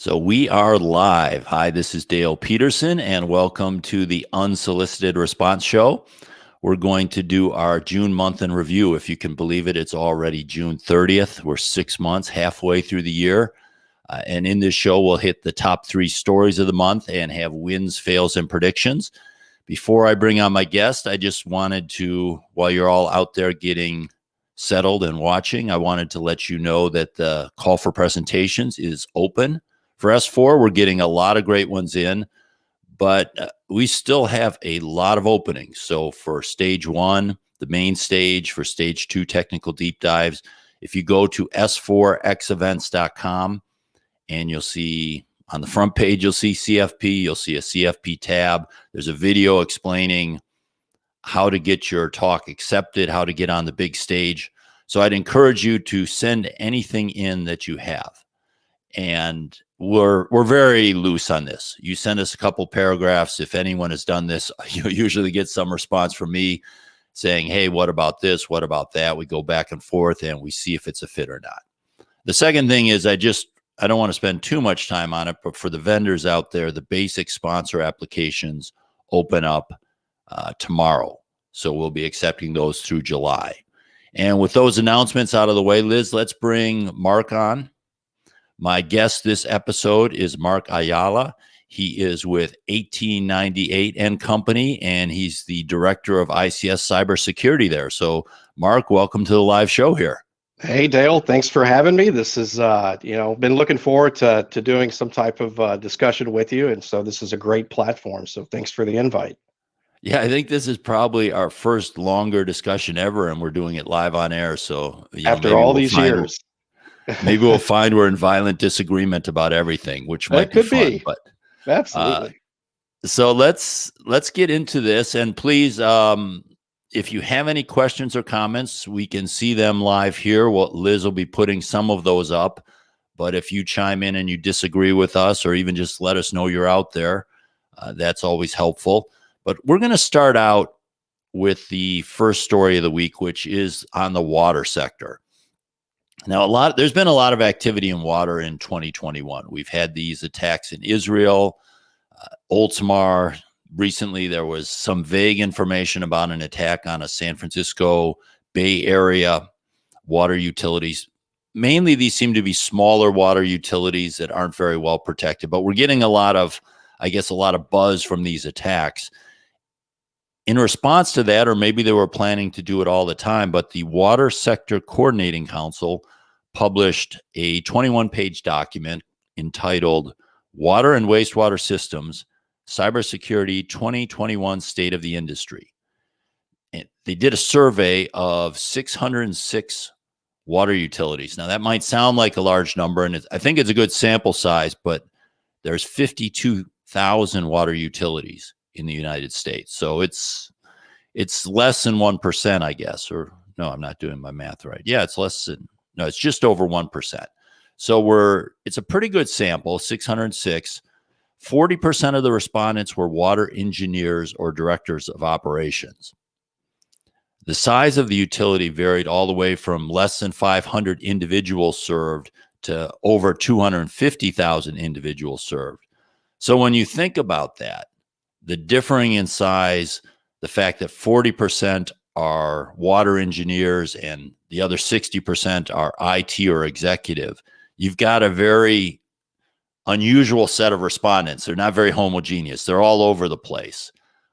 So we are live. Hi, this is Dale Peterson, and welcome to the Unsolicited Response Show. We're going to do our June month in review. If you can believe it, it's already June 30th. We're 6 months, halfway through the year. And in this show, we'll hit the top 3 stories of the month and have wins, fails, and predictions. Before I bring on my guest, I just wanted to, while you're all out there getting settled and watching, I wanted to let you know that the call for presentations is open. For S4, we're getting a lot of great ones in, but we still have a lot of openings. So for stage 1, the main stage, for stage 2, technical deep dives, if you go to s4xevents.com and you'll see on the front page, you'll see CFP, you'll see a CFP tab. There's a video explaining how to get your talk accepted, how to get on the big stage. So I'd encourage you to send anything in that you have. And we're very loose on this. You send us a couple paragraphs. If anyone has done this, you usually get some response from me saying, hey, what about this? What about that? We go back and forth and we see if it's a fit or not. The second thing is I don't want to spend too much time on it, but for the vendors out there, the basic sponsor applications open up tomorrow. So we'll be accepting those through July. And with those announcements out of the way, Liz, let's bring Marc on. My guest this episode is Marc Ayala. He is with 1898 and Company, and he's the director of ICS cybersecurity there. So, Marc, welcome to the live show here. Hey, Dale, thanks for having me. This is, been looking forward to doing some type of discussion with you. And so this is a great platform. So thanks for the invite. Yeah, I think this is probably our first longer discussion ever, and we're doing it live on air. So after all these years. Maybe we'll find we're in violent disagreement about everything, which might be fun. But absolutely. So let's get into this, and please, if you have any questions or comments, we can see them live here. Liz will be putting some of those up, but if you chime in and you disagree with us, or even just let us know you're out there, that's always helpful. But we're going to start out with the first story of the week, which is on the water sector. Now, there's been a lot of activity in water in 2021. We've had these attacks in Israel, Oldsmar. Recently, there was some vague information about an attack on a San Francisco Bay Area water utilities. Mainly, these seem to be smaller water utilities that aren't very well protected, but we're getting a lot of buzz from these attacks. In response to that, or maybe they were planning to do it all the time, but the Water Sector Coordinating Council published a 21-page document entitled Water and Wastewater Systems, Cybersecurity 2021 State of the Industry. And they did a survey of 606 water utilities. Now, that might sound like a large number, and I think it's a good sample size, but there's 52,000 water utilities in the United States. So it's less than 1%, I guess, or no, I'm not doing my math right. Yeah, it's just over 1%. So it's a pretty good sample, 606. 40% of the respondents were water engineers or directors of operations. The size of the utility varied all the way from less than 500 individuals served to over 250,000 individuals served. So when you think about that, the differing in size, the fact that 40% are water engineers and the other 60% are IT or executive, you've got a very unusual set of respondents. They're not very homogeneous. They're all over the place,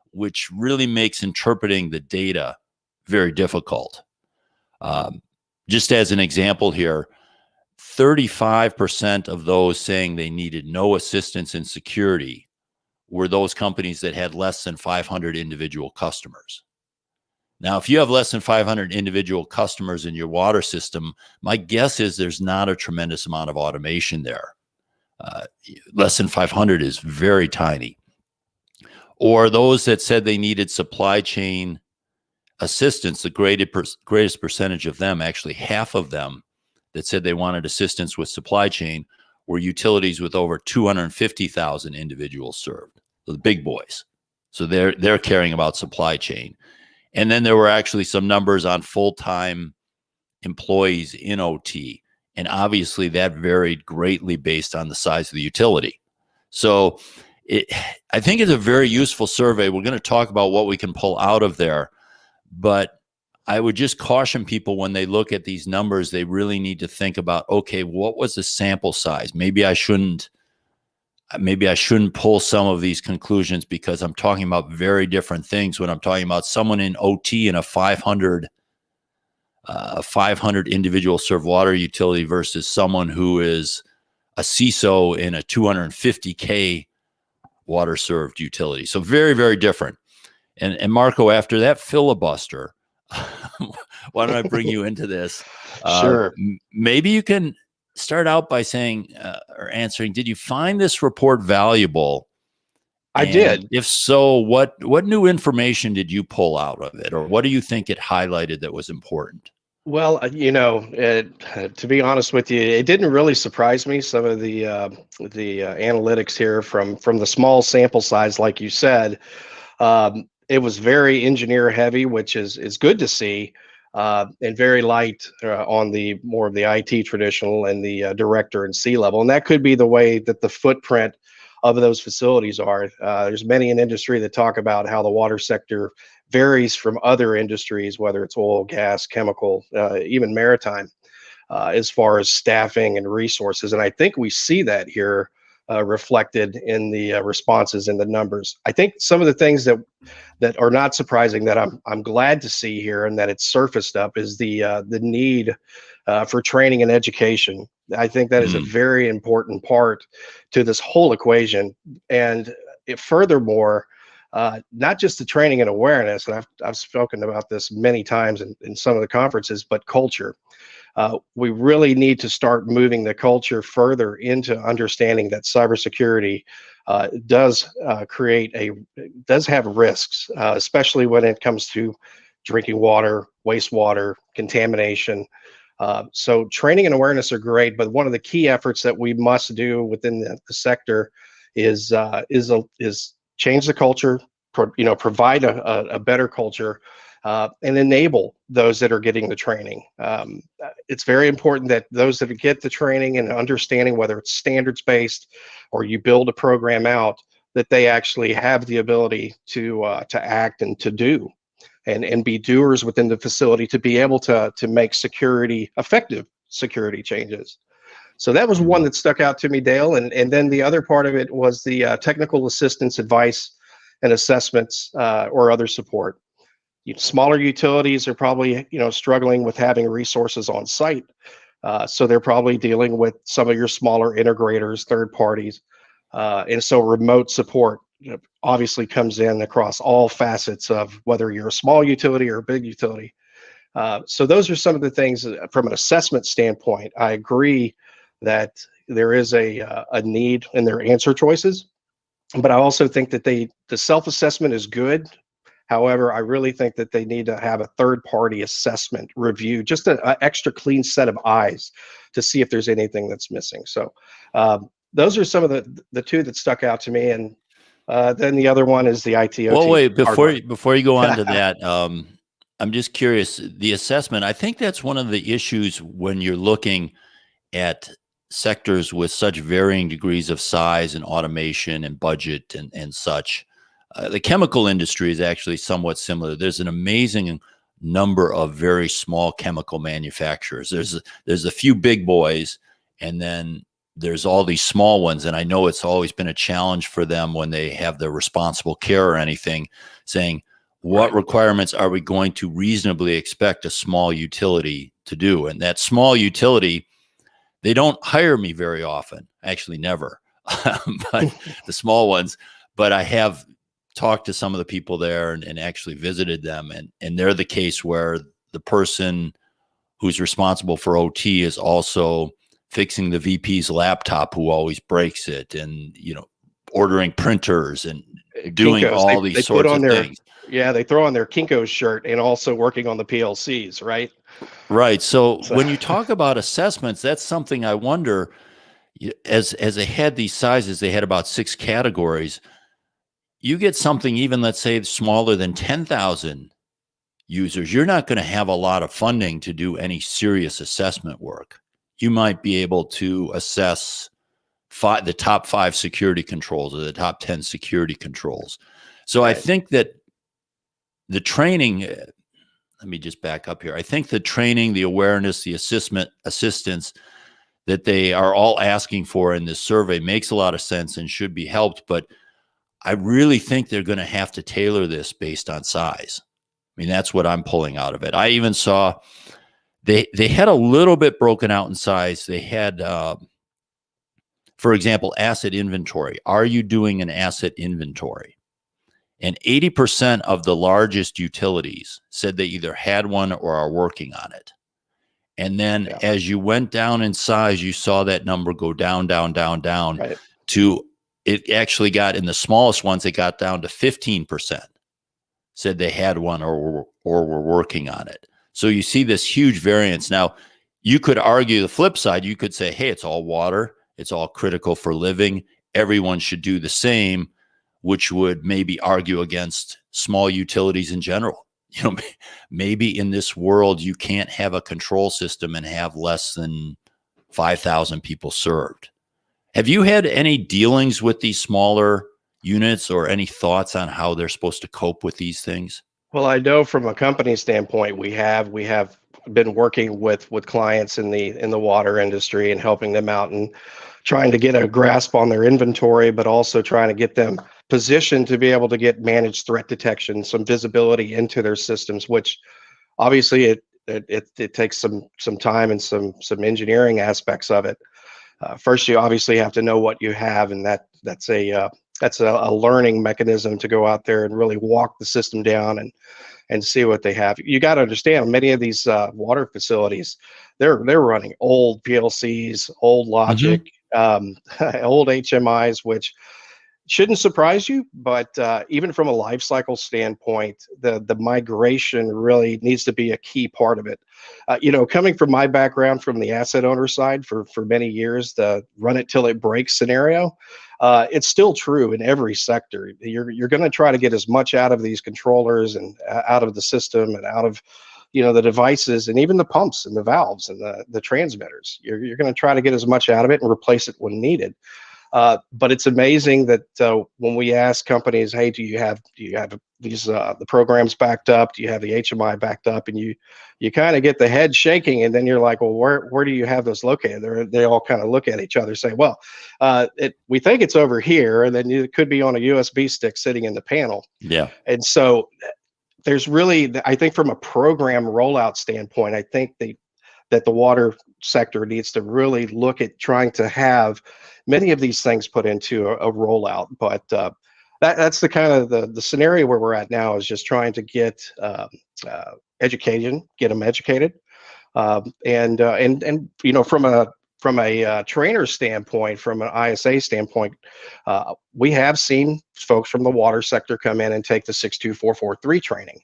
which really makes interpreting the data very difficult. Just as an example here, 35% of those saying they needed no assistance in security were those companies that had less than 500 individual customers. Now, if you have less than 500 individual customers in your water system, my guess is there's not a tremendous amount of automation there. Less than 500 is very tiny. Or those that said they needed supply chain assistance, the greatest percentage of them, actually half of them that said they wanted assistance with supply chain, were utilities with over 250,000 individuals served, the big boys. So they're caring about supply chain. And then there were actually some numbers on full-time employees in OT. And obviously that varied greatly based on the size of the utility. So I think it's a very useful survey. We're going to talk about what we can pull out of there, but I would just caution people when they look at these numbers, they really need to think about, okay, what was the sample size? Maybe I shouldn't pull some of these conclusions because I'm talking about very different things when I'm talking about someone in OT in a 500 individual served water utility versus someone who is a CISO in a 250K water served utility. So very, very different. And Marco, after that filibuster, why don't I bring you into this? Sure. Maybe you can start out by saying or answering, did you find this report valuable? I did. If so, what new information did you pull out of it? Or what do you think it highlighted that was important? Well, to be honest with you, it didn't really surprise me. Some of the analytics here from the small sample size, like you said, it was very engineer heavy, which is good to see, and very light on the more of the IT traditional and the director and C level. And that could be the way that the footprint of those facilities are. There's many in industry that talk about how the water sector varies from other industries, whether it's oil, gas, chemical, even maritime, as far as staffing and resources. And I think we see that here reflected in the responses and the numbers. I think some of the things that are not surprising that I'm glad to see here and that it's surfaced up is the need for training and education. I think that is a very important part to this whole equation. And furthermore, not just the training and awareness, and I've spoken about this many times in some of the conferences, but culture. We really need to start moving the culture further into understanding that cybersecurity does have risks, especially when it comes to drinking water, wastewater, contamination. So training and awareness are great, but one of the key efforts that we must do within the sector is change the culture, provide a better culture, and enable those that are getting the training. It's very important that those that get the training and understanding, whether it's standards based or you build a program out, that they actually have the ability to act and to do, and be doers within the facility to be able to make effective security changes. So that was one that stuck out to me, Dale. And then the other part of it was the technical assistance, advice, and assessments or other support. Smaller utilities are probably struggling with having resources on site, so they're probably dealing with some of your smaller integrators, third parties, and so remote support obviously comes in across all facets of whether you're a small utility or a big utility. So those are some of the things from an assessment standpoint. I agree that there is a need in their answer choices, but I also think that the self-assessment is good. However, I really think that they need to have a third-party assessment review, just an extra clean set of eyes to see if there's anything that's missing. So those are some of the two that stuck out to me. And then the other one is the ITOT. Well, wait, before you go on to that, I'm just curious, the assessment, I think that's one of the issues when you're looking at sectors with such varying degrees of size and automation and budget and such. The chemical industry is actually somewhat similar. There's an amazing number of very small chemical manufacturers. There's a few big boys, and then there's all these small ones. And I know it's always been a challenge for them when they have the responsible care or anything, saying, what requirements are we going to reasonably expect a small utility to do? And that small utility, they don't hire me very often, actually never, but the small ones. But I have talked to some of the people there and actually visited them. And they're the case where the person who's responsible for OT is also fixing the VP's laptop who always breaks it, and, ordering printers and doing Kinko's. all these sorts of things. Yeah, they throw on their Kinko's shirt and also working on the PLCs, right? Right. So when you talk about assessments, that's something I wonder, as they had these sizes, they had about 6 categories. You get something even, let's say, smaller than 10,000 users, you're not going to have a lot of funding to do any serious assessment work. you might be able to assess the top 5 security controls or the top 10 security controls. So I think that the training, let me just back up here. I think the training, the awareness, the assistance that they are all asking for in this survey makes a lot of sense and should be helped. But I really think they're going to have to tailor this based on size. I mean, that's what I'm pulling out of it. I even saw they had a little bit broken out in size. They had, for example, asset inventory. Are you doing an asset inventory? And 80% of the largest utilities said they either had one or are working on it. And then as you went down in size, you saw that number go down, down, down, down to, it actually got, in the smallest ones, it got down to 15% said they had one or were working on it. So you see this huge variance. Now, you could argue the flip side. You could say, hey, it's all water. It's all critical for living. Everyone should do the same, which would maybe argue against small utilities in general. You know, maybe in this world, you can't have a control system and have less than 5,000 people served. Have you had any dealings with these smaller units or any thoughts on how they're supposed to cope with these things? Well, I know from a company standpoint, we have been working with clients in the water industry and helping them out and trying to get a grasp on their inventory, but also trying to get them positioned to be able to get managed threat detection, some visibility into their systems, which obviously it takes some time and some engineering aspects of it. First, you obviously have to know what you have, and that's a learning mechanism to go out there and really walk the system down and see what they have. You got to understand, many of these water facilities, they're running old PLCs, old logic, old HMIs, which shouldn't surprise you, but even from a life cycle standpoint, the migration really needs to be a key part of it. Coming from my background from the asset owner side for many years, the run it till it breaks scenario, it's still true in every sector. You're going to try to get as much out of these controllers and out of the system and out of the devices and even the pumps and the valves and the transmitters. You're going to try to get as much out of it and replace it when needed. But it's amazing that when we ask companies, hey, do you have these the programs backed up? Do you have the HMI backed up? And you kind of get the head shaking, and then you're like, well, where do you have those located? They all kind of look at each other, say, well, we think it's over here, and then it could be on a USB stick sitting in the panel. Yeah. And so there's really, I think from a program rollout standpoint, I think that the water sector needs to really look at trying to have many of these things put into a rollout. But that's the kind of the scenario where we're at now, is just trying to get education, get them educated, and from a trainer standpoint, from an ISA standpoint, we have seen folks from the water sector come in and take the 62443 training,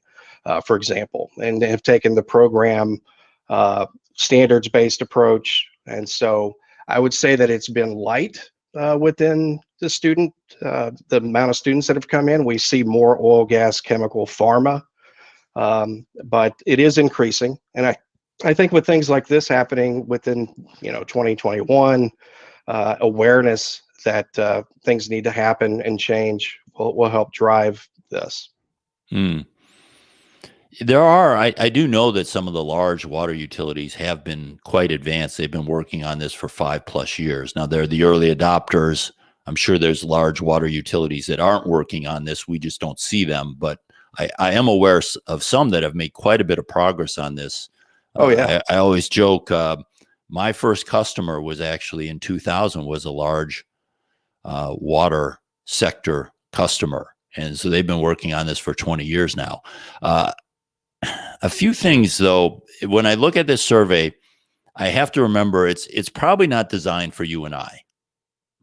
for example, and have taken the program standards-based approach. And so I would say that it's been light within the amount of students that have come in. We see more oil, gas, chemical, pharma, but it is increasing. And I think with things like this happening within 2021, awareness that things need to happen and change will help drive this. There are, I do know that some of the large water utilities have been quite advanced. They've been working on this for 5+ years. Now, they're the early adopters. I'm sure there's large water utilities that aren't working on this. We just don't see them. But I am aware of some that have made quite a bit of progress on this. Oh, yeah. I always joke, my first customer was actually in 2000, was a large water sector customer. And so they've been working on this for 20 years now. A few things, though, when I look at this survey, I have to remember it's probably not designed for you and I,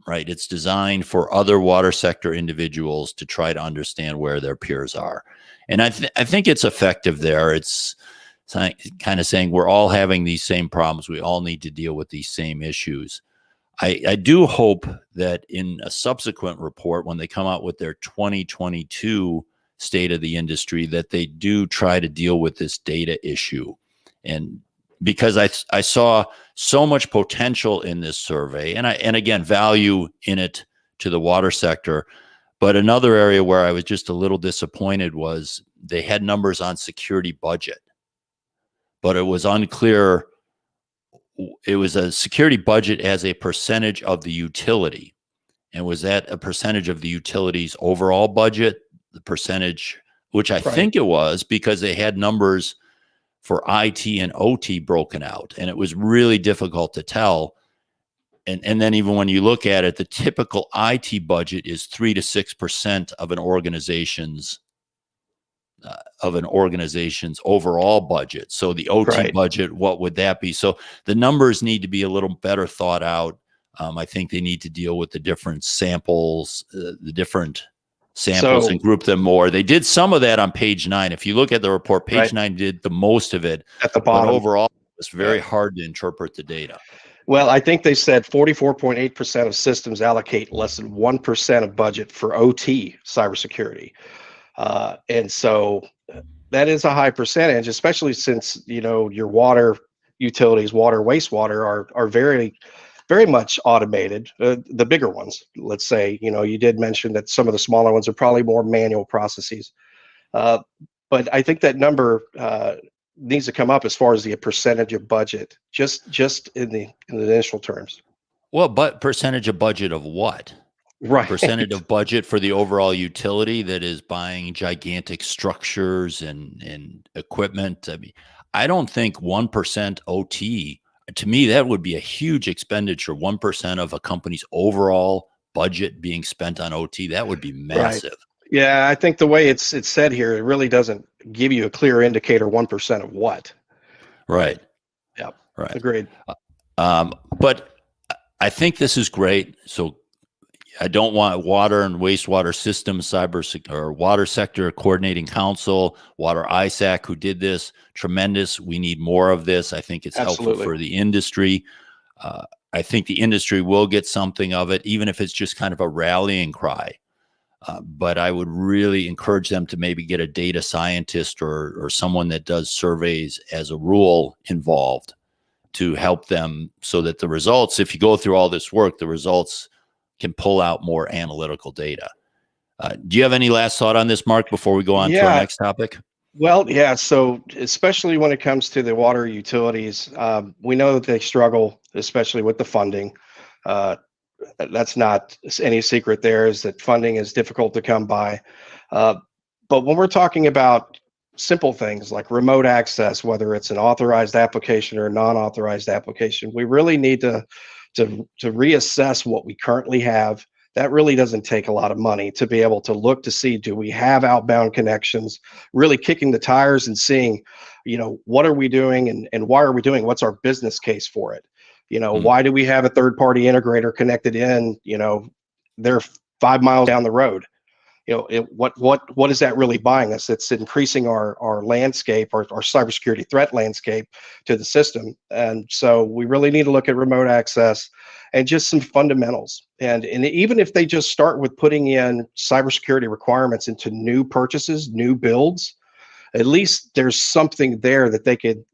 right? It's designed for other water sector individuals to try to understand where their peers are. And I think it's effective there. It's kind of saying we're all having these same problems. We all need to deal with these same issues. I do hope that in a subsequent report, when they come out with their 2022 state of the industry, that they do try to deal with this data issue and because I saw so much potential in this survey, and again, value in it to the water sector. But another area where I was just a little disappointed was they had numbers on security budget, but it was unclear. It was a security budget as a percentage of the utility. And was that a percentage of the utility's overall budget? The percentage, which I think it was, because they had numbers for IT and OT broken out, and it was really difficult to tell. And then even when you look at it, the typical IT budget is 3 to 6% of an organization's overall budget. So the OT budget, what would that be? So the numbers need to be a little better thought out. I think they need to deal with the different samples, and group them more. They did some of that on page 9. If you look at the report, page 9 did the most of it at the bottom. But overall, it's very hard to interpret the data. Well, I think they said 44.8% of systems allocate less than 1% of budget for OT cybersecurity. And so that is a high percentage, especially since, your water utilities, water, wastewater are very, very much automated. The bigger ones, let's say, you did mention that some of the smaller ones are probably more manual processes. But I think that number needs to come up as far as the percentage of budget, just in the initial terms. Well, but percentage of budget of what? Right. Percentage of budget for the overall utility that is buying gigantic structures and equipment. I mean, I don't think 1% OT, to me, that would be a huge expenditure. 1% of a company's overall budget being spent on OT, that would be massive. Right. Yeah, I think the way it's said here, it really doesn't give you a clear indicator 1% of what. Right. Yeah. Right. Agreed. But I think this is great. So I don't want water and wastewater systems, or water sector coordinating council, WaterISAC, who did this, tremendous. We need more of this. I think it's helpful for the industry. I think the industry will get something of it, even if it's just kind of a rallying cry. But I would really encourage them to maybe get a data scientist or someone that does surveys as a rule involved to help them, so that the results, if you go through all this work, the results can pull out more analytical data. Do you have any last thought on this, Mark, before we go on to our next topic? Well, yeah. So especially when it comes to the water utilities, we know that they struggle, especially with the funding. That's not any secret there, is that funding is difficult to come by. But when we're talking about simple things like remote access, whether it's an authorized application or a non-authorized application, we really need to reassess what we currently have. That really doesn't take a lot of money to be able to look to see, do we have outbound connections, really kicking the tires and seeing, what are we doing and why are we doing? What's our business case for it? Why do we have a third-party integrator connected in? They're 5 miles down the road. What is that really buying us? It's increasing our landscape, our cybersecurity threat landscape to the system. And so we really need to look at remote access and just some fundamentals. And even if they just start with putting in cybersecurity requirements into new purchases, new builds, at least there's something there that they could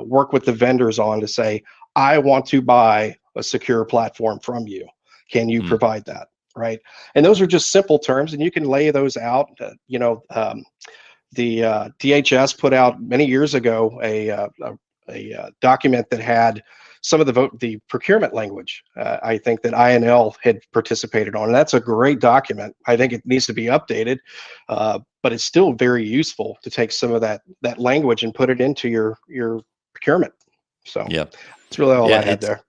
work with the vendors on to say, I want to buy a secure platform from you. Can you provide that? Right. And those are just simple terms, and you can lay those out. The DHS put out many years ago a document that had some of the procurement language. I think that INL had participated on, and that's a great document. I think it needs to be updated, but it's still very useful to take some of that language and put it into your procurement. So yeah, that's really all I had there.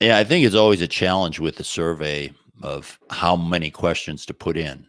Yeah, I think it's always a challenge with the survey of how many questions to put in,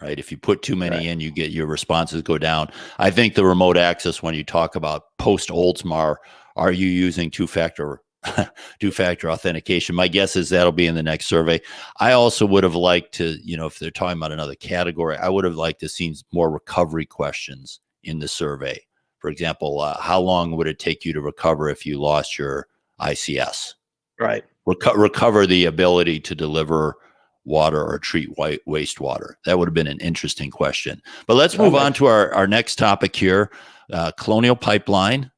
right? If you put too many in, you get your responses go down. I think the remote access, when you talk about post-Oldsmar, are you using two-factor authentication? My guess is that'll be in the next survey. I also would have liked to, if they're talking about another category, I would have liked to see more recovery questions in the survey. For example, how long would it take you to recover if you lost your ICS? Right. Recover the ability to deliver water or treat wastewater. That would have been an interesting question. But let's move on to our next topic here. Colonial Pipeline.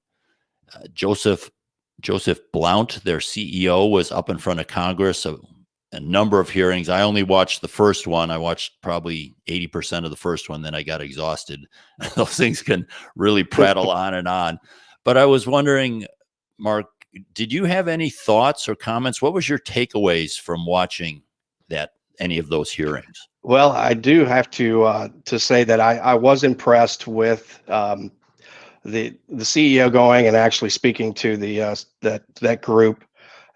Joseph Blount, their CEO, was up in front of Congress a number of hearings. I only watched the first one. I watched probably 80% of the first one. Then I got exhausted. Those things can really prattle on and on. But I was wondering, Mark, did you have any thoughts or comments? What was your takeaways from watching any of those hearings? Well, I do have to say that I was impressed with the CEO going and actually speaking to the that group,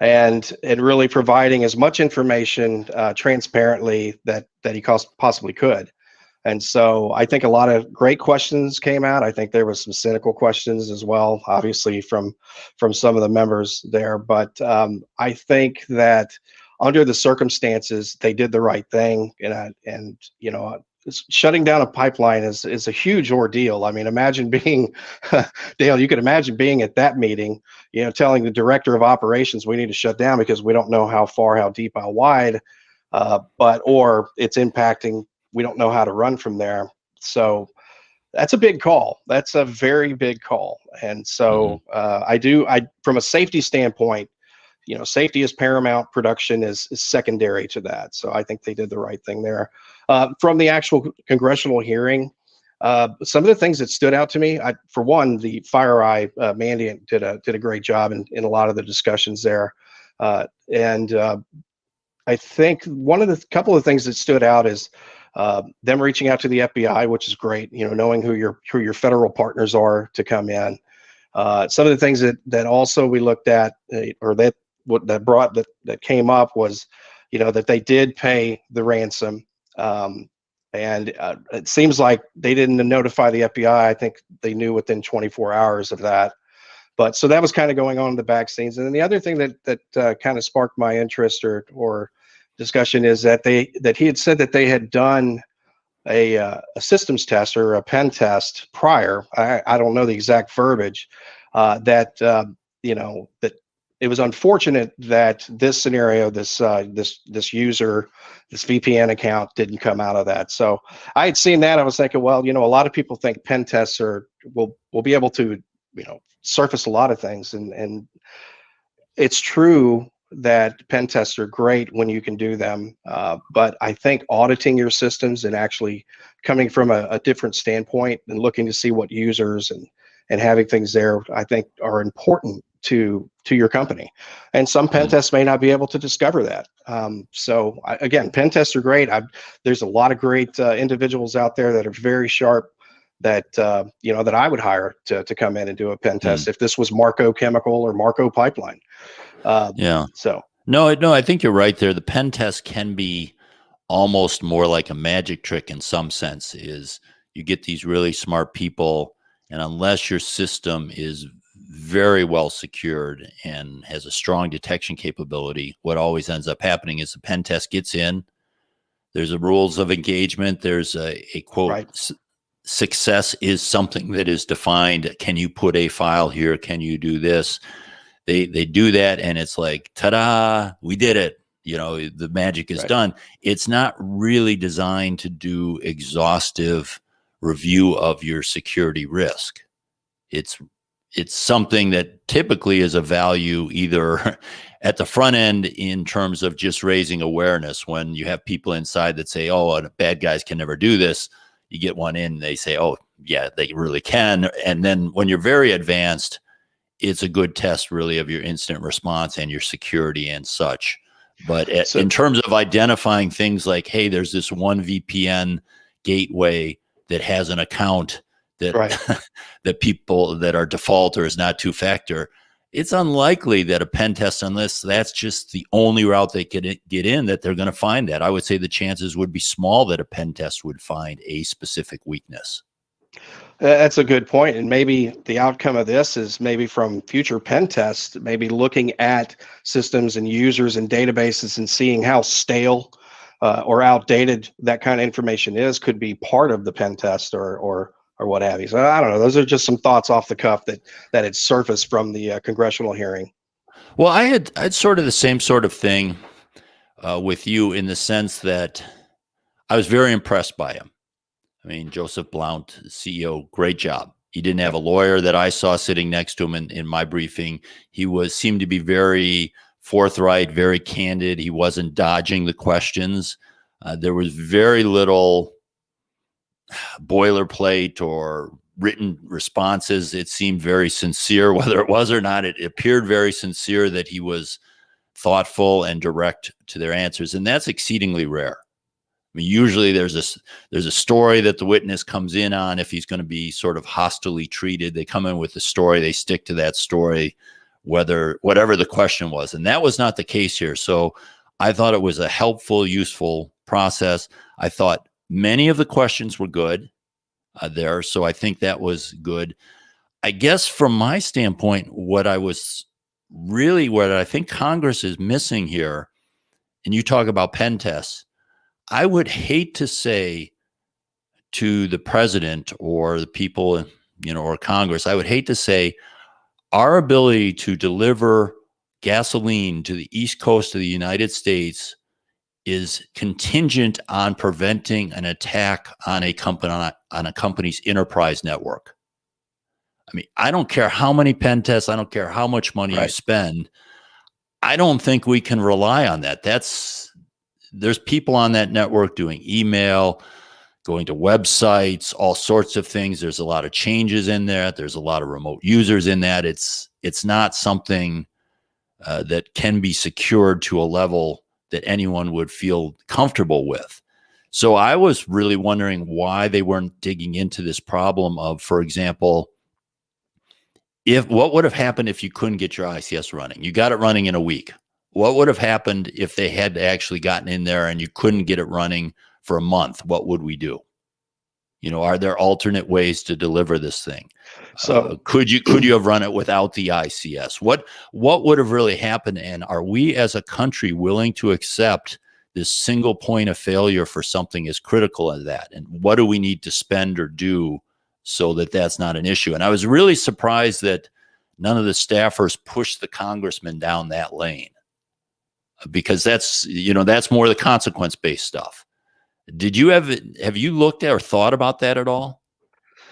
and really providing as much information transparently that he possibly could. And so I think a lot of great questions came out. I think there was some cynical questions as well, obviously from some of the members there. But I think that under the circumstances, they did the right thing. And you know, shutting down a pipeline is a huge ordeal. I mean, imagine being Dale. You could imagine being at that meeting, you know, telling the director of operations we need to shut down because we don't know how far, how deep, how wide, or it's impacting. We don't know how to run from there. So that's a big call. That's a very big call. And so from a safety standpoint, you know, safety is paramount. Production is secondary to that. So I think they did the right thing there. From the actual congressional hearing, some of the things that stood out to me, for one, the FireEye Mandiant did a great job in a lot of the discussions there. I think one of the couple of things that stood out is them reaching out to the FBI, which is great. You know, knowing who your federal partners are to come in. Some of the things that also we looked at, or that came up was, you know, that they did pay the ransom, and it seems like they didn't notify the FBI. I think they knew within 24 hours of that. But so that was kind of going on in the back scenes. And then the other thing that kind of sparked my interest or discussion is that he had said that they had done a systems test or a pen test prior. I don't know the exact verbiage. You know, that it was unfortunate that this scenario, this user, this VPN account didn't come out of that. So I had seen that. I was thinking, well, you know, a lot of people think pen tests will be able to, you know, surface a lot of things, and it's true that pen tests are great when you can do them, but I think auditing your systems and actually coming from a different standpoint and looking to see what users and having things there, I think are important to your company. And some pen tests may not be able to discover that. Again, pen tests are great. There's a lot of great individuals out there that are very sharp that you know, that I would hire to come in and do a pen test if this was Marco Chemical or Marco Pipeline. So no, I think you're right there. The pen test can be almost more like a magic trick in some sense. Is you get these really smart people, and unless your system is very well secured and has a strong detection capability, what always ends up happening is the pen test gets in. There's a rules of engagement. There's a quote. Right. Success is something that is defined. Can you put a file here? Can you do this? They do that, and it's like, ta-da, we did it. You know, the magic is done. It's not really designed to do exhaustive review of your security risk. It's something that typically is a value either at the front end in terms of just raising awareness. When you have people inside that say, oh, bad guys can never do this, you get one in, they say, oh, yeah, they really can. And then when you're very advanced, it's a good test really of your incident response and your security and such. But in terms of identifying things like, hey, there's this one VPN gateway that has an account that that people that are default or is not two-factor, it's unlikely that a pen test, unless that's just the only route they could get in, that they're going to find that. I would say the chances would be small that a pen test would find a specific weakness. That's a good point. And maybe the outcome of this is maybe from future pen tests, maybe looking at systems and users and databases and seeing how stale or outdated that kind of information is could be part of the pen test or what have you. So I don't know. Those are just some thoughts off the cuff that had surfaced from the congressional hearing. Well, I had sort of the same sort of thing with you in the sense that I was very impressed by him. I mean, Joseph Blount, CEO, great job. He didn't have a lawyer that I saw sitting next to him in my briefing. He seemed to be very forthright, very candid. He wasn't dodging the questions. There was very little boilerplate or written responses. It seemed very sincere, whether it was or not. It appeared very sincere, that he was thoughtful and direct to their answers, and that's exceedingly rare. I mean, usually there's a story that the witness comes in on. If he's going to be sort of hostilely treated, they come in with the story, they stick to that story, whatever the question was. And that was not the case here. So I thought it was a helpful, useful process. I thought many of the questions were good there. So I think that was good. I guess from my standpoint, what I think Congress is missing here, and you talk about pen tests, I would hate to say to the president or the people, or Congress, I would hate to say our ability to deliver gasoline to the East Coast of the United States is contingent on preventing an attack on a company's enterprise network. I mean, I don't care how many pen tests, I don't care how much money you spend. I don't think we can rely on that. There's people on that network doing email, going to websites, all sorts of things. There's a lot of changes in there. There's a lot of remote users in that. It's not something that can be secured to a level that anyone would feel comfortable with. So I was really wondering why they weren't digging into this problem of, for example, what would have happened if you couldn't get your ICS running? You got it running in a week. What would have happened if they had actually gotten in there and you couldn't get it running for a month? What would we do? Are there alternate ways to deliver this thing? So could you have run it without the ICS? What would have really happened? And are we as a country willing to accept this single point of failure for something as critical as that? And what do we need to spend or do so that that's not an issue? And I was really surprised that none of the staffers pushed the congressman down that lane, because that's more the consequence-based stuff. Have you looked at or thought about that at all?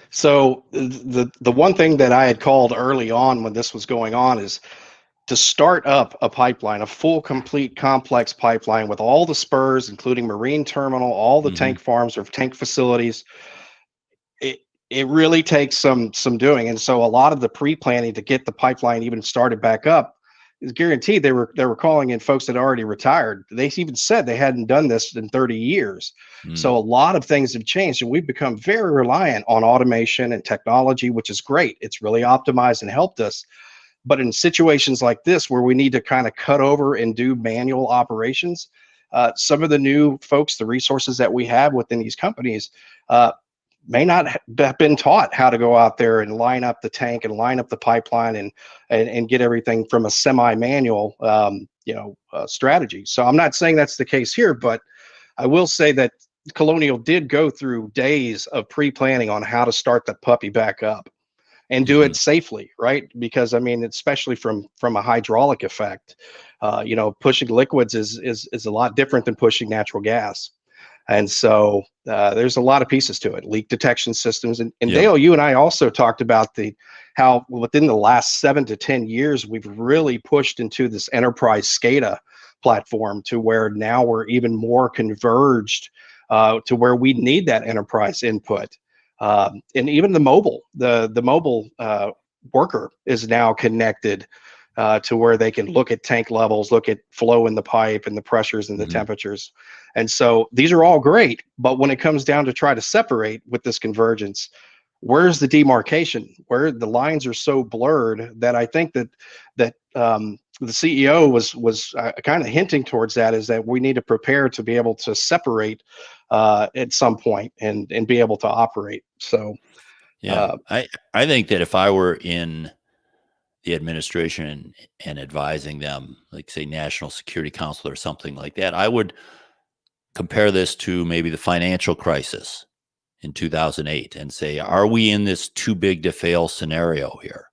So the one thing that I had called early on when this was going on is to start up a pipeline, a full, complete, complex pipeline with all the spurs, including marine terminal, all the tank farms or tank facilities. It really takes some doing, and so a lot of the pre-planning to get the pipeline even started back up is guaranteed. They were calling in folks that already retired. They even said they hadn't done this in 30 years. So a lot of things have changed, and we've become very reliant on automation and technology, which is great. It's really optimized and helped us. But in situations like this, where we need to kind of cut over and do manual operations, some of the new folks, the resources that we have within these companies, may not have been taught how to go out there and line up the tank and line up the pipeline and get everything from a semi-manual strategy. So I'm not saying that's the case here, but I will say that Colonial did go through days of pre-planning on how to start the puppy back up and do it safely, right? Because I mean, especially from a hydraulic effect, pushing liquids is a lot different than pushing natural gas. And so there's a lot of pieces to it, leak detection systems. And Dale, you and I also talked about how within the last 7 to 10 years, we've really pushed into this enterprise SCADA platform to where now we're even more converged to where we need that enterprise input. And even the mobile worker is now connected to where they can look at tank levels, look at flow in the pipe and the pressures and the temperatures. And so these are all great, but when it comes down to try to separate with this convergence, where's the demarcation? Where the lines are so blurred that I think that the CEO was kind of hinting towards that, is that we need to prepare to be able to separate at some point and be able to operate. So I think that if I were in the administration and advising them, like say National Security Council or something like that, I would compare this to maybe the financial crisis in 2008 and say, are we in this too big to fail scenario here?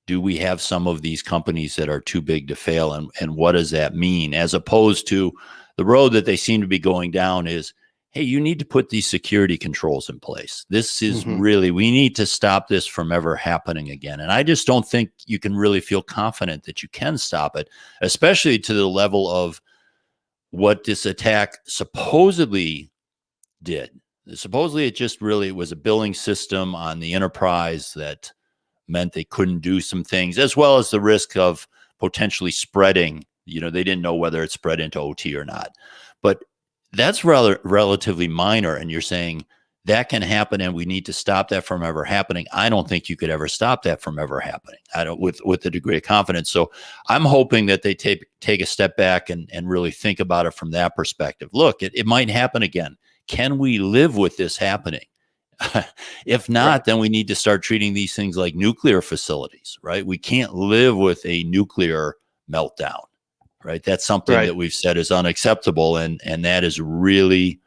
Do we have some of these companies that are too big to fail? And what does that mean? As opposed to the road that they seem to be going down is, hey, you need to put these security controls in place. This is Mhm. really, we need to stop this from ever happening again. And I just don't think you can really feel confident that you can stop it, especially to the level of what this attack supposedly did. Supposedly, it just really was a billing system on the enterprise that meant they couldn't do some things, as well as the risk of potentially spreading. They didn't know whether it spread into OT or not. But that's relatively minor. And you're saying that can happen and we need to stop that from ever happening. I don't think you could ever stop that from ever happening. I don't with a degree of confidence. So I'm hoping that they take a step back and really think about it from that perspective. Look, it might happen again. Can we live with this happening? If not, Right. then we need to start treating these things like nuclear facilities, right? We can't live with a nuclear meltdown, right? That's something Right. that we've said is unacceptable, and that is really,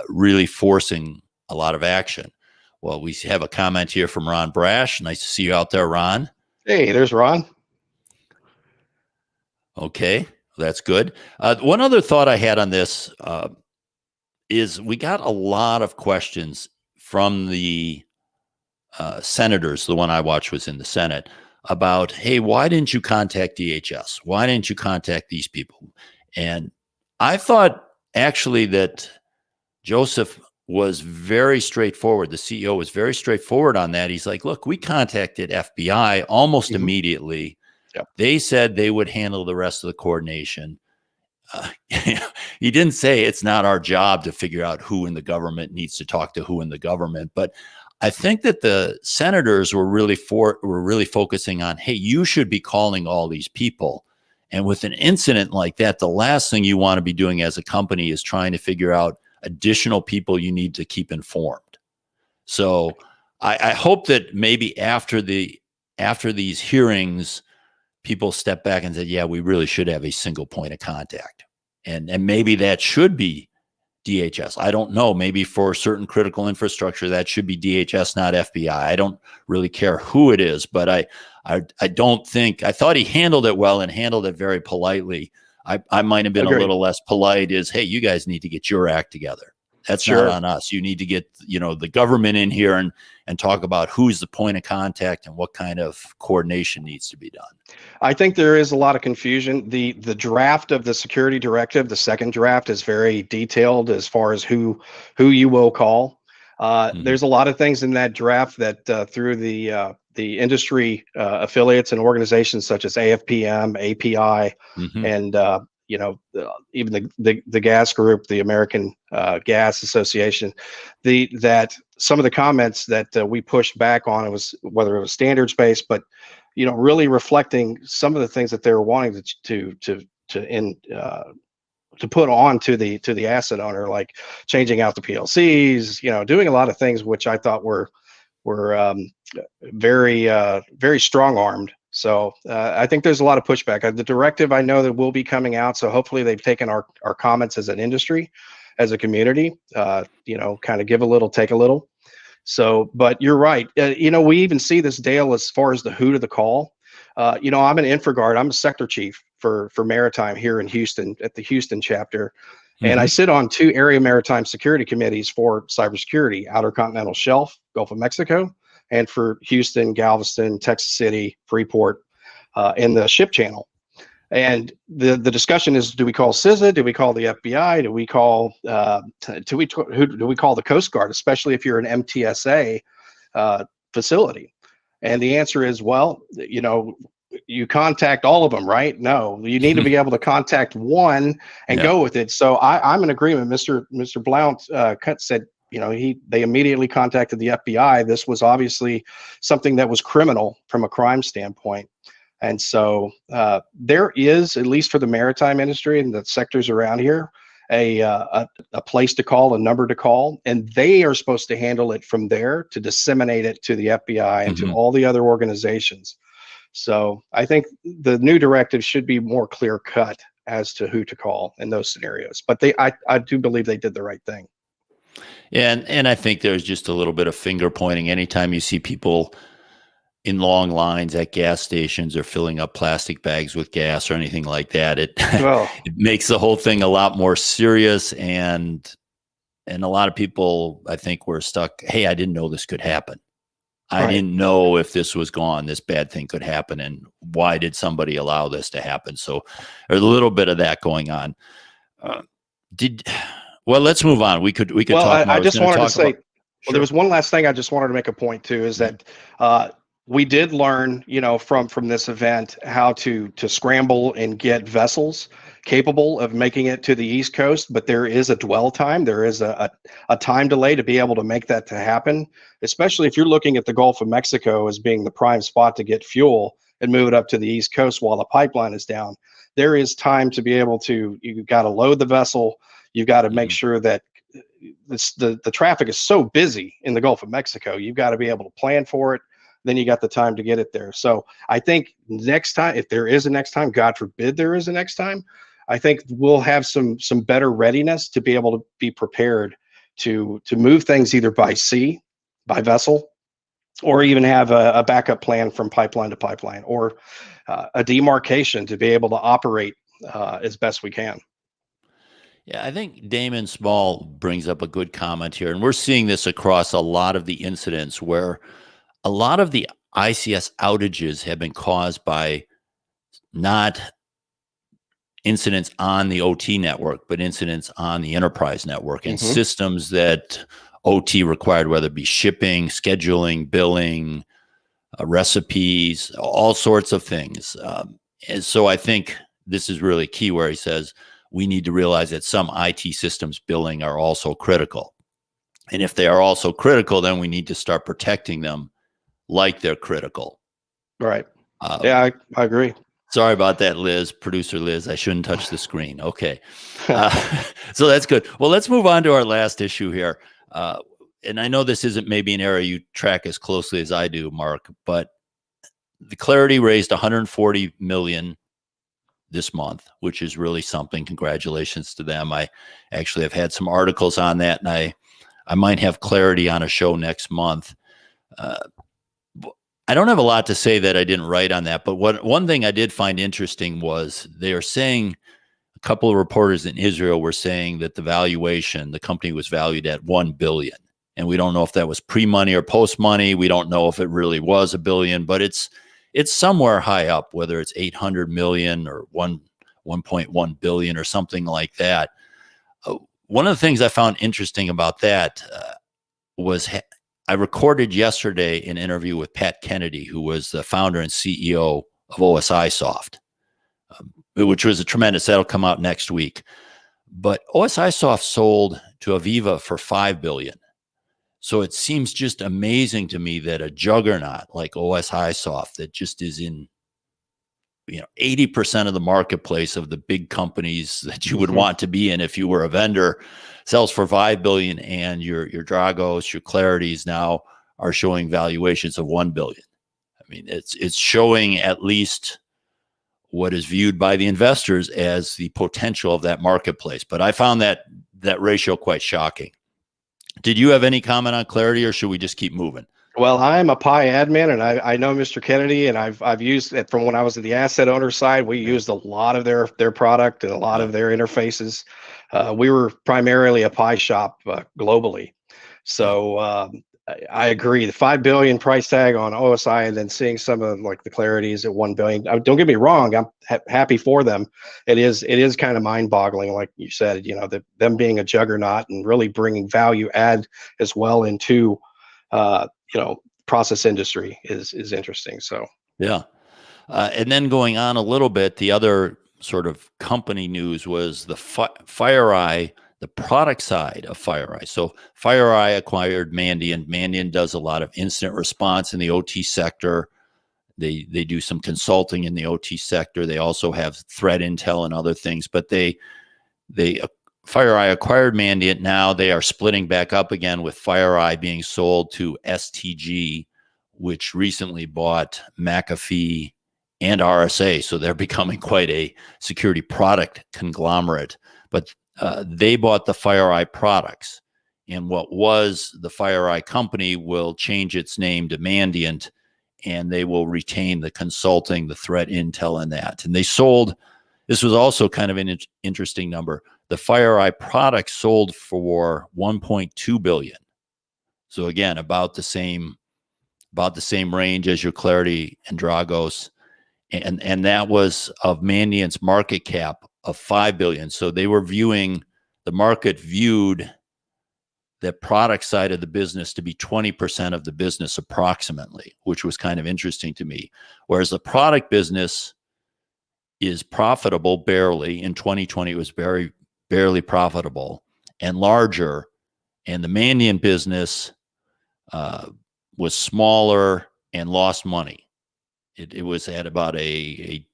really forcing a lot of action. Well, we have a comment here from Ron Brash. Nice to see you out there, Ron. Hey, there's Ron. Okay, that's good. One other thought I had on this is we got a lot of questions from the senators. The one I watched was in the Senate about, hey, why didn't you contact DHS? Why didn't you contact these people? And I thought actually that Joseph was very straightforward. The CEO was very straightforward on that. He's like, look, we contacted FBI almost Mhm. immediately. Yep. They said they would handle the rest of the coordination. He didn't say it's not our job to figure out who in the government needs to talk to who in the government, but I think that the senators were really focusing on, hey, you should be calling all these people. And with an incident like that, the last thing you want to be doing as a company is trying to figure out additional people you need to keep informed. So I hope that maybe after these hearings, people step back and say, yeah, we really should have a single point of contact. And maybe that should be DHS. I don't know. Maybe for certain critical infrastructure, that should be DHS, not FBI. I don't really care who it is, but I don't think, I thought he handled it well and handled it very politely. I might have been Agreed. a little less polite is, hey, you guys need to get your act together. That's Sure. not on us. You need to get, the government in here and talk about who's the point of contact and what kind of coordination needs to be done. I think there is a lot of confusion. The draft of the security directive, the second draft, is very detailed as far as who you will call. There's a lot of things in that draft that through the industry affiliates and organizations such as AFPM, API, Mhm. and even the gas group, the American Gas Association, that some of the comments that we pushed back on, it was whether it was standards based, but really reflecting some of the things that they were wanting to put on to the asset owner, like changing out the PLCs, doing a lot of things which I thought were very strong armed. So I think there's a lot of pushback. The directive I know that will be coming out, so hopefully they've taken our comments as an industry, as a community, kind of give a little, take a little. So, but you're right. We even see this, Dale, as far as the who to the call. I'm an InfraGard. I'm a sector chief for maritime here in Houston at the Houston chapter. And I Mhm. sit on 2 area maritime security committees for cybersecurity, Outer Continental Shelf, Gulf of Mexico, and for Houston, Galveston, Texas City, Freeport, and the ship channel. And the discussion is: do we call CISA? Do we call the FBI? Do we call who do we call the Coast Guard? Especially if you're an MTSA facility. And the answer is, well, you contact all of them, right? No, you need to be able to contact one and Yeah. go with it. So I'm in agreement. Mr. Blount said, they immediately contacted the FBI. This was obviously something that was criminal from a crime standpoint. And so there is, at least for the maritime industry and the sectors around here, a place to call, a number to call, and they are supposed to handle it from there to disseminate it to the FBI and to Mhm. all the other organizations. So I think the new directive should be more clear cut as to who to call in those scenarios. But I do believe they did the right thing. And I think there's just a little bit of finger pointing anytime you see people in long lines at gas stations or filling up plastic bags with gas or anything like that. It Well, it makes the whole thing a lot more serious, and And a lot of people, I think, were stuck. Hey, I didn't know this could happen. I Right. didn't know if this was gone, this bad thing could happen. And why did somebody allow this to happen? So there's a little bit of that going on. Uh, well, let's move on. We could Well, talk more. I I was just going to wanted to talk say, about. well, there Sure. was one last thing I just wanted to make a point to is that we did learn, from this event how to scramble and get vessels capable of making it to the East Coast, but there is a dwell time. There is a time delay to be able to make that to happen, especially if you're looking at the Gulf of Mexico as being the prime spot to get fuel and move it up to the East Coast while the pipeline is down. There is time to be able to, you've got to load the vessel. You've got to make sure that the traffic is so busy in the Gulf of Mexico. You've got to be able to plan for it. Then you got the time to get it there. So I think next time, if there is a next time, God forbid there is a next time, I think we'll have some better readiness to be able to be prepared to move things either by sea, by vessel, or even have a backup plan from pipeline to pipeline, or a demarcation to be able to operate as best we can. Yeah, I think Damon Small brings up a good comment here. And we're seeing this across a lot of the incidents where a lot of the ICS outages have been caused by not incidents on the OT network, but incidents on the enterprise network and systems that OT required, whether it be shipping, scheduling, billing, recipes, all sorts of things. And so I think this is really key where he says we need to realize that some IT systems billing are also critical. And if they are also critical, then we need to start protecting them like they're critical. Right. Yeah, I agree. Sorry about that, Liz, producer Liz. I shouldn't touch the screen. Okay. So that's good. Well, let's move on to our last issue here. And I know this isn't maybe an area you track as closely as I do, Mark, but the Claroty raised $140 million this month, which is really something. Congratulations to them. I actually have had some articles on that, and I might have Claroty on a show next month. I don't have a lot to say that I didn't write on that, but one thing I did find interesting was they are saying, a couple of reporters in Israel were saying that the company was valued at $1 billion. And we don't know if that was pre-money or post-money. We don't know if it really was $1 billion, but it's somewhere high up, whether it's 800 million or 1.1 billion or something like that. One of the things I found interesting about that was I recorded yesterday an interview with Pat Kennedy, who was the founder and CEO of OSIsoft, which was a tremendous, that'll come out next week. But OSIsoft sold to Aviva for $5 billion. So it seems just amazing to me that a juggernaut like OSIsoft that just is in 80% of the marketplace of the big companies that you would want to be in if you were a vendor sells for $5 billion, and your Dragos, your Clarotys now are showing valuations of $1 billion. I mean, it's showing at least what is viewed by the investors as the potential of that marketplace. But I found that ratio quite shocking. Did you have any comment on Claroty, or should we just keep moving? Well, I'm a PI admin, and I know Mr. Kennedy, and I've used it from when I was at the asset owner side. We used a lot of their product and a lot of their interfaces. We were primarily a PI shop globally, so I agree. The $5 billion price tag on OSI, and then seeing some of like the Clarotys at $1 billion. Don't get me wrong, I'm happy for them. It is kind of mind-boggling, like you said. Them being a juggernaut and really bringing value add as well into process industry is interesting. So yeah. And then going on a little bit, the other sort of company news was the FireEye, the product side of FireEye. So FireEye acquired Mandiant. Mandiant does a lot of incident response in the OT sector. They do some consulting in the OT sector. They also have threat intel and other things, but FireEye acquired Mandiant. Now they are splitting back up again, with FireEye being sold to STG, which recently bought McAfee and RSA. So they're becoming quite a security product conglomerate. But they bought the FireEye products. And what was the FireEye company will change its name to Mandiant, and they will retain the consulting, the threat intel, and that. And they sold This was also kind of an interesting number. The FireEye product sold for $1.2 billion. So again, about the same range as your Claroty and Dragos, and that was of Mandiant's market cap of $5 billion. So they were the market viewed the product side of the business to be 20% of the business approximately, which was kind of interesting to me. Whereas the product business is profitable barely. In 2020, it was barely profitable and larger. And the Mandiant business was smaller and lost money. It was at about a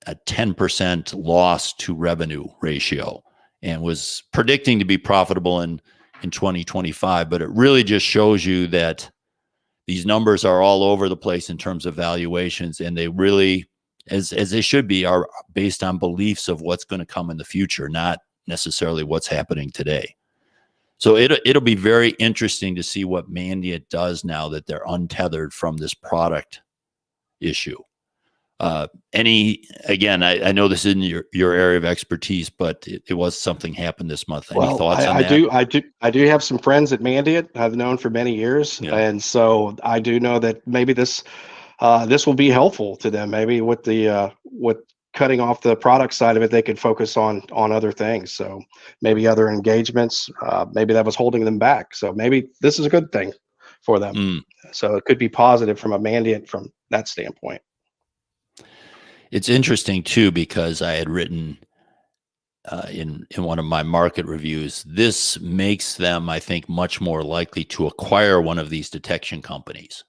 10% loss to revenue ratio and was predicting to be profitable in 2025. But it really just shows you that these numbers are all over the place in terms of valuations, and they really, as they should be, are based on beliefs of what's going to come in the future, not necessarily what's happening today. So it'll be very interesting to see what Mandiant does now that they're untethered from this product issue. Again, I know this isn't your area of expertise, but it was something happened this month. Any thoughts on that? I do have some friends at Mandiant I've known for many years. Yeah. And so I do know that maybe this will be helpful to them. Maybe with cutting off the product side of it, they could focus on other things. So maybe other engagements, maybe that was holding them back. So maybe this is a good thing for them. So it could be positive from a Mandiant from that standpoint. It's interesting too, because I had written in one of my market reviews, this makes them, I think, much more likely to acquire one of these detection companies,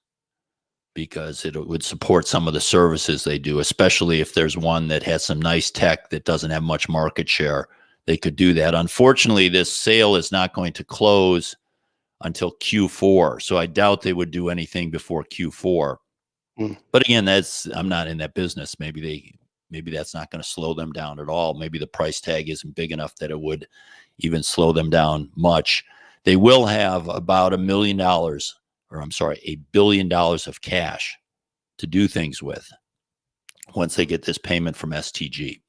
because it would support some of the services they do, especially if there's one that has some nice tech that doesn't have much market share. They could do that. Unfortunately, this sale is not going to close until Q4, so I doubt they would do anything before Q4. But again, I'm not in that business. Maybe that's not going to slow them down at all. Maybe the price tag isn't big enough that it would even slow them down much. They will have about $1 billion of cash to do things with once they get this payment from STG.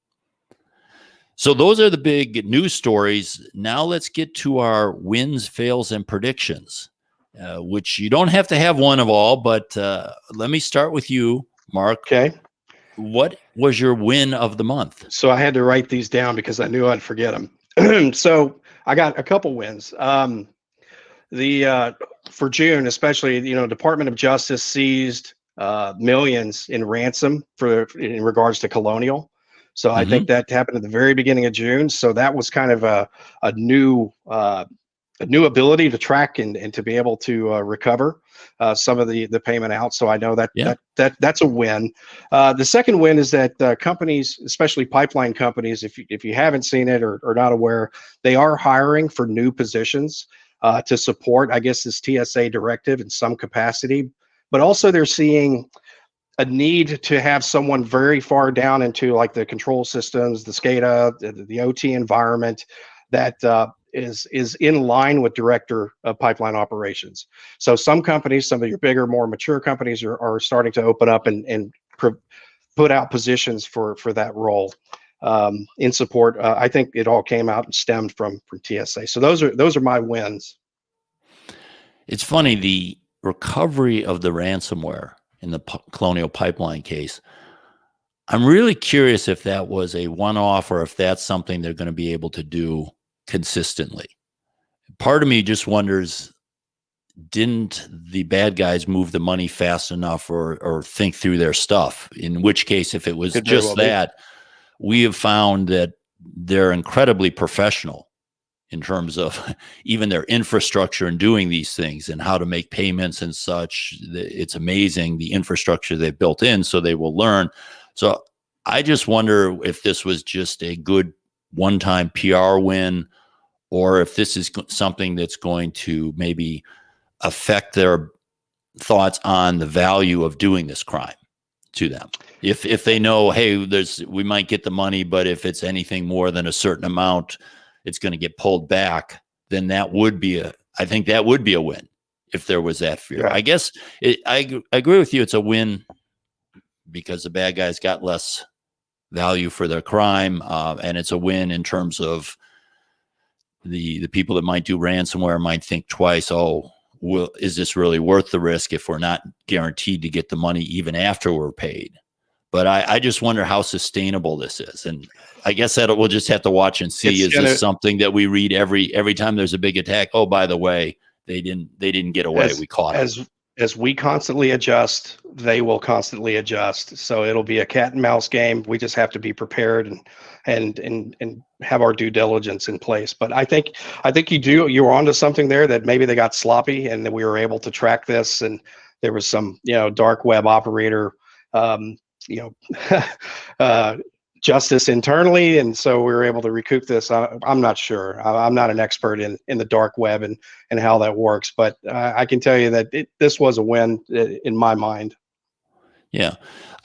So those are the big news stories. Now let's get to our wins, fails, and predictions, which you don't have to have one of all, but let me start with you, Mark. Okay. What was your win of the month? So I had to write these down because I knew I'd forget them. So I got a couple wins. For June, especially, Department of Justice seized millions in ransom in regards to Colonial. So I think that happened at the very beginning of June. So that was kind of a new ability to track and to be able to recover some of the payment out. So I know that's a win. The second win is that companies, especially pipeline companies, if you haven't seen it or not aware, they are hiring for new positions to support, I guess, this TSA directive in some capacity. But also they're seeing a need to have someone very far down into like the control systems, the SCADA, the OT environment that is in line with director of pipeline operations. So some companies, some of your bigger, more mature companies are starting to open up and put out positions for that role in support. I think it all came out and stemmed from TSA. So those are my wins. It's funny, the recovery of the ransomware in the Colonial Pipeline case, I'm really curious if that was a one-off or if that's something they're going to be able to do consistently. Part of me just wonders, didn't the bad guys move the money fast enough or think through their stuff? In which case, if it was just that, we have found that they're incredibly professional in terms of even their infrastructure and doing these things and how to make payments and such. It's amazing the infrastructure they've built in, so they will learn. So I just wonder if this was just a good one-time PR win, or if this is something that's going to maybe affect their thoughts on the value of doing this crime to them. If they know, hey, we might get the money, but if it's anything more than a certain amount, it's going to get pulled back, then that would be I think that would be a win if there was that fear. Yeah. I guess I agree with you. It's a win because the bad guys got less value for their crime, and it's a win in terms of the people that might do ransomware might think twice. Oh, well, is this really worth the risk if we're not guaranteed to get the money even after we're paid? But I just wonder how sustainable this is, and I guess that we'll just have to watch and see. Is this something that we read every time there's a big attack? Oh, by the way, they didn't get away. We caught them. As we constantly adjust, they will constantly adjust. So it'll be a cat and mouse game. We just have to be prepared and have our due diligence in place. But I think you're onto something there, that maybe they got sloppy and that we were able to track this, and there was some, dark web operator, justice internally, and so we were able to recoup this. I'm not sure. I'm not an expert in the dark web and how that works, but I can tell you that this was a win in my mind. Yeah,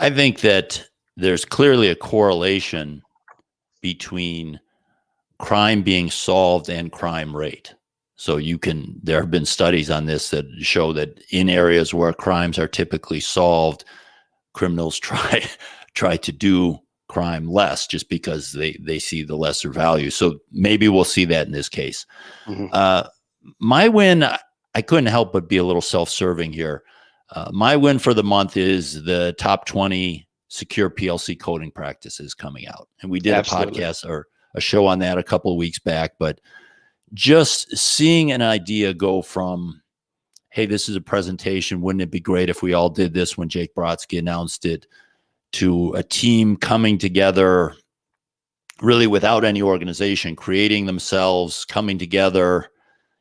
I think that there's clearly a correlation between crime being solved and crime rate. So there have been studies on this that show that in areas where crimes are typically solved, criminals try to do crime less, just because they see the lesser value. So maybe we'll see that in this case. Mm-hmm. My win, I couldn't help but be a little self-serving here. My win for the month is the top 20 secure PLC coding practices coming out. And we did Absolutely. A podcast or a show on that a couple of weeks back, but just seeing an idea go from, hey, this is a presentation, wouldn't it be great if we all did this when Jake Brodsky announced it, to a team coming together really without any organization, creating themselves, coming together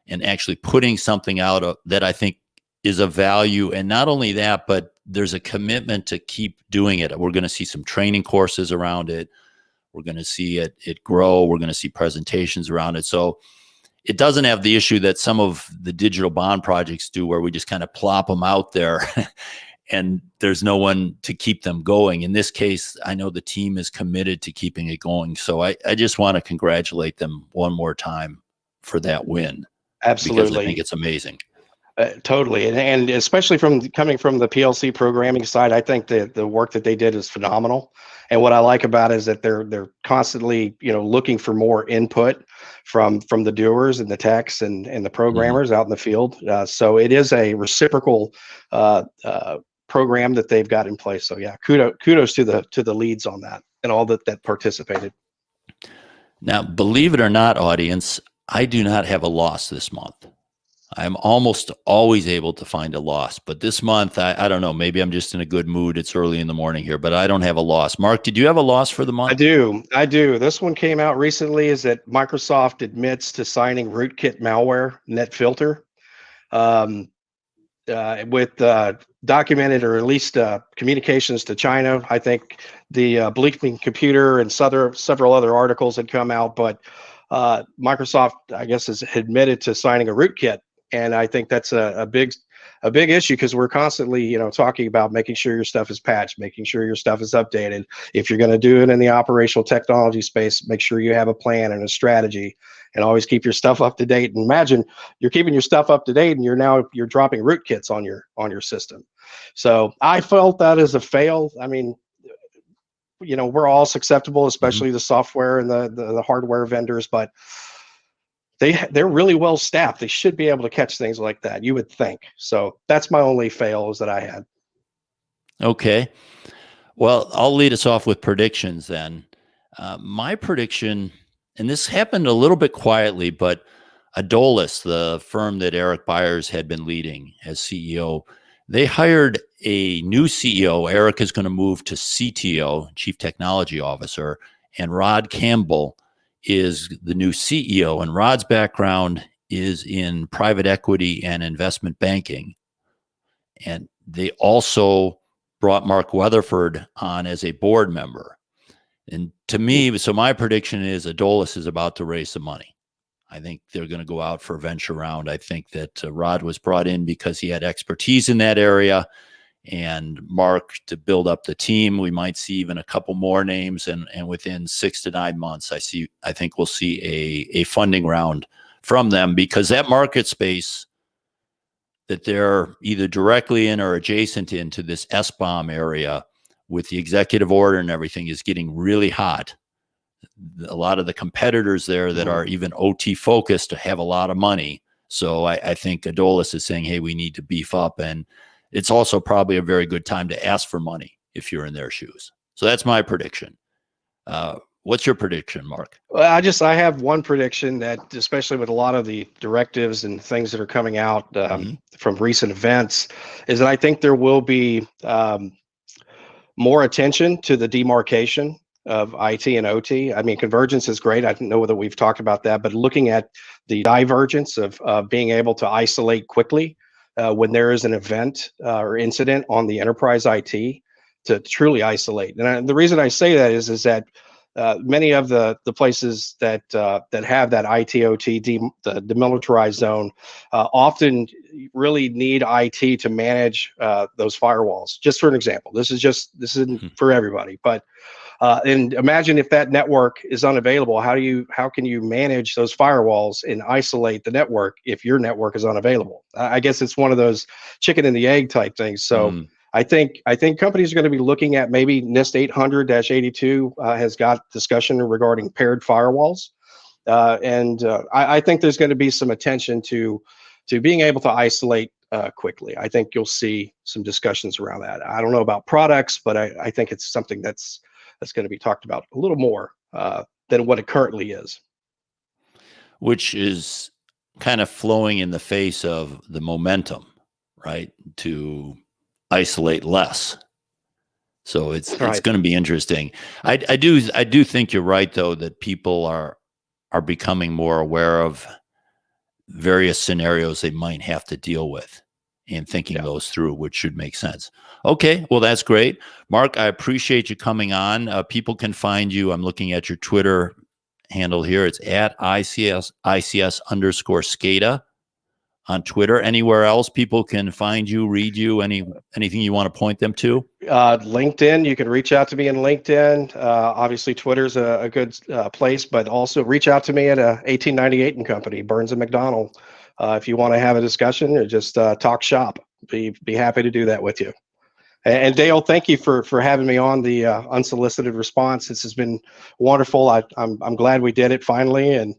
and actually putting something out that I think is of value. And not only that, but there's a commitment to keep doing it. We're going to see some training courses around it. We're going to see it grow. We're going to see presentations around it. So it doesn't have the issue that some of the digital bond projects do, where we just kind of plop them out there and there's no one to keep them going. In this case, I know the team is committed to keeping it going. So I just want to congratulate them one more time for that win. Absolutely. Because I think it's amazing. Totally. And especially coming from the PLC programming side, I think the work that they did is phenomenal. And what I like about it is that they're constantly, looking for more input from the doers and the techs and the programmers out in the field. So it is a reciprocal program that they've got in place. So yeah, kudos to the leads on that and all that participated. Now, believe it or not, audience, I do not have a loss this month. I'm almost always able to find a loss, but this month, I don't know, maybe I'm just in a good mood. It's early in the morning here, but I don't have a loss. Mark, did you have a loss for the month? I do. This one came out recently, is that Microsoft admits to signing rootkit malware NetFilter with documented, or at least communications to China. I think the Bleeping Computer and several other articles had come out, but Microsoft, I guess, has admitted to signing a rootkit. And I think that's a big issue, because we're constantly, talking about making sure your stuff is patched, making sure your stuff is updated. If you're going to do it in the operational technology space, make sure you have a plan and a strategy, and always keep your stuff up to date. And imagine you're keeping your stuff up to date, and you're dropping rootkits on your system. So I felt that as a fail. I mean, we're all susceptible, especially the software and the hardware vendors, but they're really well staffed. They should be able to catch things like that, you would think. So that's my only fail is that I had. Okay. Well, I'll lead us off with predictions then. My prediction, and this happened a little bit quietly, but Adolis, the firm that Eric Byers had been leading as CEO, they hired a new CEO. Eric is going to move to CTO, Chief Technology Officer, and Rod Campbell is the new CEO. And Rod's background is in private equity and investment banking. And they also brought Mark Weatherford on as a board member. And to me, so my prediction is Adolis is about to raise some money. I think they're going to go out for a venture round. I think that Rod was brought in because he had expertise in that area, and Mark to build up the team. We might see even a couple more names, and within 6 to 9 months, I think we'll see a funding round from them, because that market space that they're either directly in or adjacent into, this SBOM area, with the executive order and everything is getting really hot. A lot of the competitors there that are even OT focused have a lot of money. So I think Adolis is saying, hey, we need to beef up. And it's also probably a very good time to ask for money if you're in their shoes. So that's my prediction. What's your prediction, Mark? Well, I have one prediction that, especially with a lot of the directives and things that are coming out from recent events, is that I think there will be more attention to the demarcation of IT and OT. I mean, convergence is great. I don't know whether we've talked about that, but looking at the divergence of being able to isolate quickly when there is an event or incident on the enterprise IT, to truly isolate. And the reason I say that is that many of the places that have that IT/OT the demilitarized zone often really need IT to manage those firewalls. Just for an example, this isn't for everybody, but and imagine if that network is unavailable. How can you manage those firewalls and isolate the network if your network is unavailable? I guess it's one of those chicken and the egg type things. So. I think companies are going to be looking at maybe NIST 800-82 has got discussion regarding paired firewalls, and I think there's going to be some attention to being able to isolate quickly. I think you'll see some discussions around that. I don't know about products, but I think it's something that's going to be talked about a little more than what it currently is. Which is kind of flowing in the face of the momentum, right? To isolate less. So it's going to be interesting. I do think you're right, though, that people are becoming more aware of various scenarios they might have to deal with and thinking those through, which should make sense. Okay, well, that's great. Mark, I appreciate you coming on. People can find you. I'm looking at your Twitter handle here. It's at ICS_SCADA. On Twitter. Anywhere else people can find you, read you, anything you want to point them to? LinkedIn, you can reach out to me in LinkedIn. Obviously, Twitter's a good place, but also reach out to me at 1898 and Company, Burns and McDonnell. If you want to have a discussion or just talk shop, be happy to do that with you. And Dale, thank you for having me on the unsolicited response. This has been wonderful. I'm glad we did it finally, and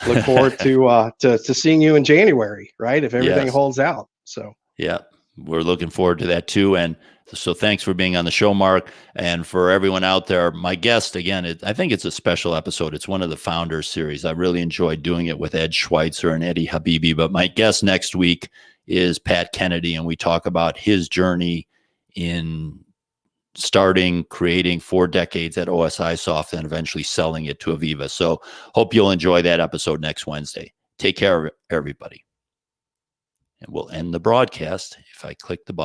look forward to seeing you in January, right? If everything holds out. So yeah, we're looking forward to that too. And so thanks for being on the show, Mark. And for everyone out there, my guest again, I think it's a special episode. It's one of the Founders series. I really enjoyed doing it with Ed Schweitzer and Eddie Habibi. But my guest next week is Pat Kennedy, and we talk about his journey in starting, creating 4 decades at OSIsoft and eventually selling it to Aviva. So hope you'll enjoy that episode next Wednesday. Take care, everybody. And we'll end the broadcast if I click the button.